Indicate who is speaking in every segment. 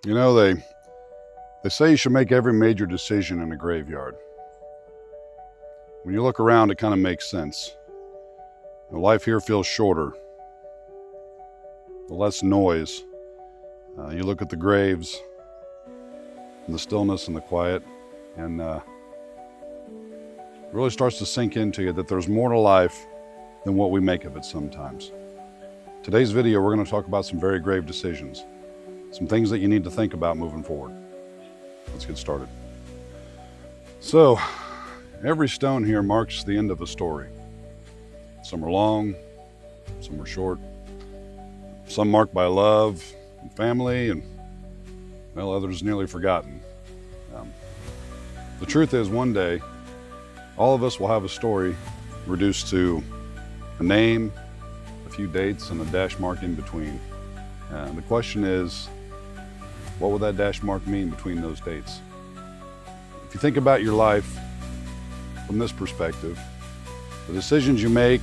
Speaker 1: You know, they say you should make every major decision in a graveyard. When you look around, it kind of makes sense. Life here feels shorter, less noise. You look at the graves and the stillness and the quiet, and it really starts to sink into you that there's more to life than what we make of it sometimes. Today's video, we're going to talk about some very grave decisions, some things that you need to think about moving forward. Let's get started. So, every stone here marks the end of a story. Some are long, some are short, some marked by love and family, and well, others nearly forgotten. The truth is, one day, all of us will have a story reduced to a name, a few dates, and a dash mark in between. The question is, what would that dash mark mean between those dates? If you think about your life from this perspective, the decisions you make,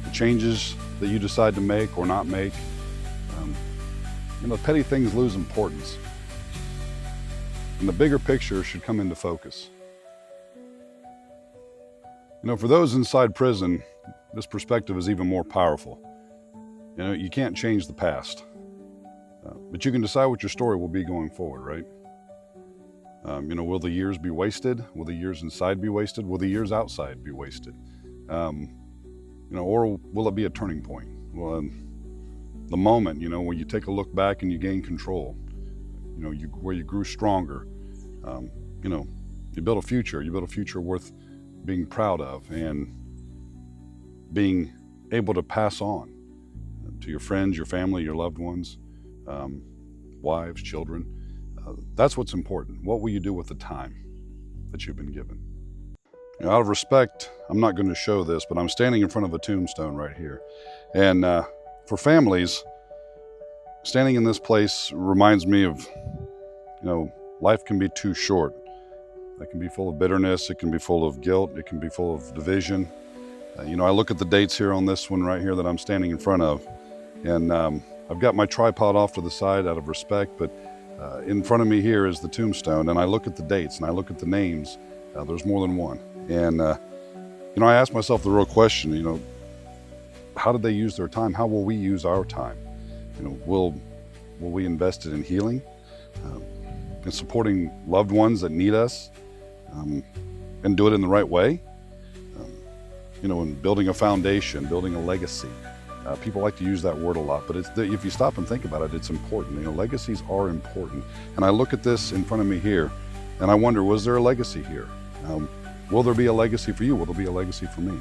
Speaker 1: the changes that you decide to make or not make, petty things lose importance. And the bigger picture should come into focus. For those inside prison, this perspective is even more powerful. You can't change the past, but you can decide what your story will be going forward, right? Will the years be wasted? Will the years inside be wasted? Will the years outside be wasted? Or will it be a turning point? Well, the moment, where you take a look back and you gain control, where you grew stronger, you build a future worth being proud of and being able to pass on to your friends, your family, your loved ones, wives, children. That's what's important. What will you do with the time that you've been given? Out of respect, I'm not going to show this, but I'm standing in front of a tombstone right here. And for families, standing in this place reminds me of, life can be too short. It can be full of bitterness. It can be full of guilt. It can be full of division. I look at the dates here on this one right here that I'm standing in front of, and I've got my tripod off to the side out of respect, but in front of me here is the tombstone, and I look at the dates and I look at the names. There's more than one. And, I ask myself the real question, how did they use their time? How will we use our time? Will we invest it in healing, in supporting loved ones that need us, and do it in the right way? In building a foundation, building a legacy. People like to use that word a lot, but if you stop and think about it, it's important. Legacies are important. And I look at this in front of me here, and I wonder, was there a legacy here? Will there be a legacy for you? Will there be a legacy for me?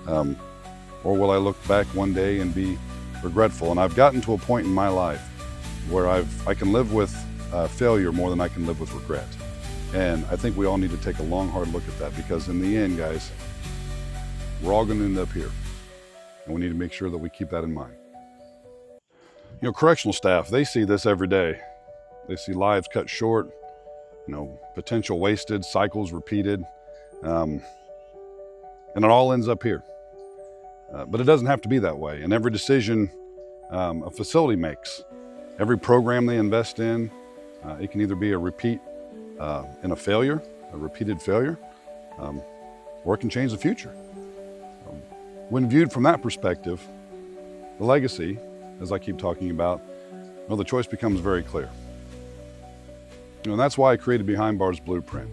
Speaker 1: Or will I look back one day and be regretful? And I've gotten to a point in my life where I can live with failure more than I can live with regret. And I think we all need to take a long, hard look at that, because in the end, guys, we're all going to end up here. And we need to make sure that we keep that in mind. Correctional staff, they see this every day. They see lives cut short, potential wasted, cycles repeated, and it all ends up here. But it doesn't have to be that way. And every decision a facility makes, every program they invest in, it can either be a repeat in a failure, a repeated failure, or it can change the future. When viewed from that perspective, the legacy, as I keep talking about, the choice becomes very clear. And that's why I created Behind Bars Blueprint.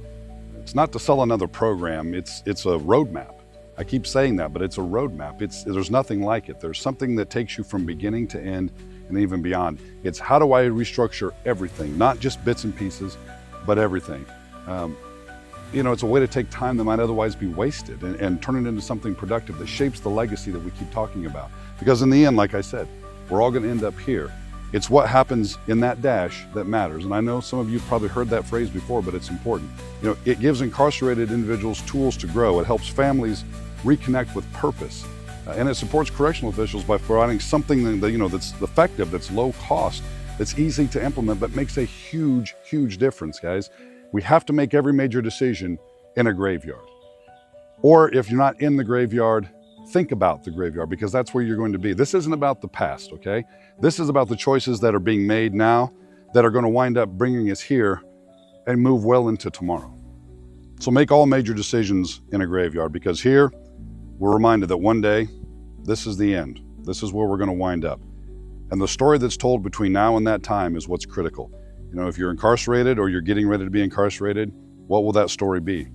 Speaker 1: It's not to sell another program, it's a roadmap. I keep saying that, but it's a roadmap. There's nothing like it. There's something that takes you from beginning to end and even beyond. It's how do I restructure everything, not just bits and pieces, but everything. It's a way to take time that might otherwise be wasted and turn it into something productive that shapes the legacy that we keep talking about. Because in the end, like I said, we're all going to end up here. It's what happens in that dash that matters. And I know some of you probably heard that phrase before, but it's important. It gives incarcerated individuals tools to grow. It helps families reconnect with purpose. And it supports correctional officials by providing something that's effective, that's low cost, that's easy to implement, but makes a huge, huge difference, guys. We have to make every major decision in a graveyard. Or if you're not in the graveyard, think about the graveyard, because that's where you're going to be. This isn't about the past, okay? This is about the choices that are being made now that are going to wind up bringing us here and move well into tomorrow. So make all major decisions in a graveyard, because here we're reminded that one day this is the end. This is where we're going to wind up. And the story that's told between now and that time is what's critical. You know, if you're incarcerated or you're getting ready to be incarcerated, what will that story be?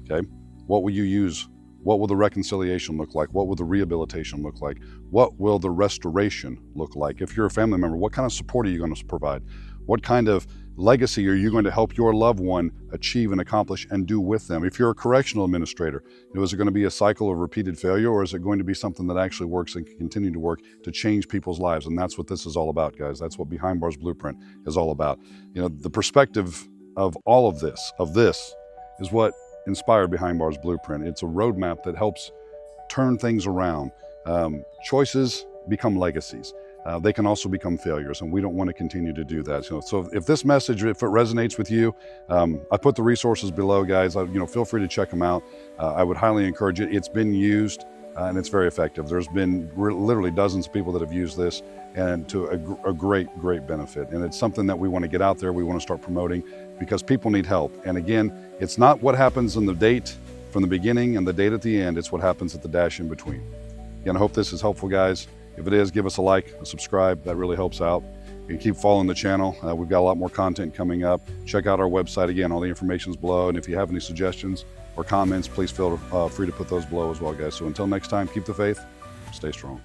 Speaker 1: Okay? What will you use? What will the reconciliation look like? What will the rehabilitation look like? What will the restoration look like? If you're a family member, what kind of support are you going to provide? What kind of legacy are you going to help your loved one achieve and accomplish and do with them? If you're a correctional administrator, you know, is it going to be a cycle of repeated failure, or is it going to be something that actually works and can continue to work to change people's lives? And that's what this is all about, guys. That's what Behind Bars Blueprint is all about. You know, the perspective of all of this is what inspired Behind Bars Blueprint. It's a roadmap that helps turn things around. Choices become legacies. They can also become failures, and we don't want to continue to do that. So if this message, if it resonates with you, I put the resources below, guys. Feel free to check them out. I would highly encourage it. It's been used, and it's very effective. There's been literally dozens of people that have used this, and to a great benefit. And it's something that we want to get out there. We want to start promoting, because people need help. And again, it's not what happens in the date from the beginning and the date at the end. It's what happens at the dash in between. Again, I hope this is helpful, guys. If it is, give us a like, a subscribe. That really helps out. You can keep following the channel. We've got a lot more content coming up. Check out our website. Again, all the information is below. And if you have any suggestions or comments, please feel free to put those below as well, guys. So until next time, keep the faith, stay strong.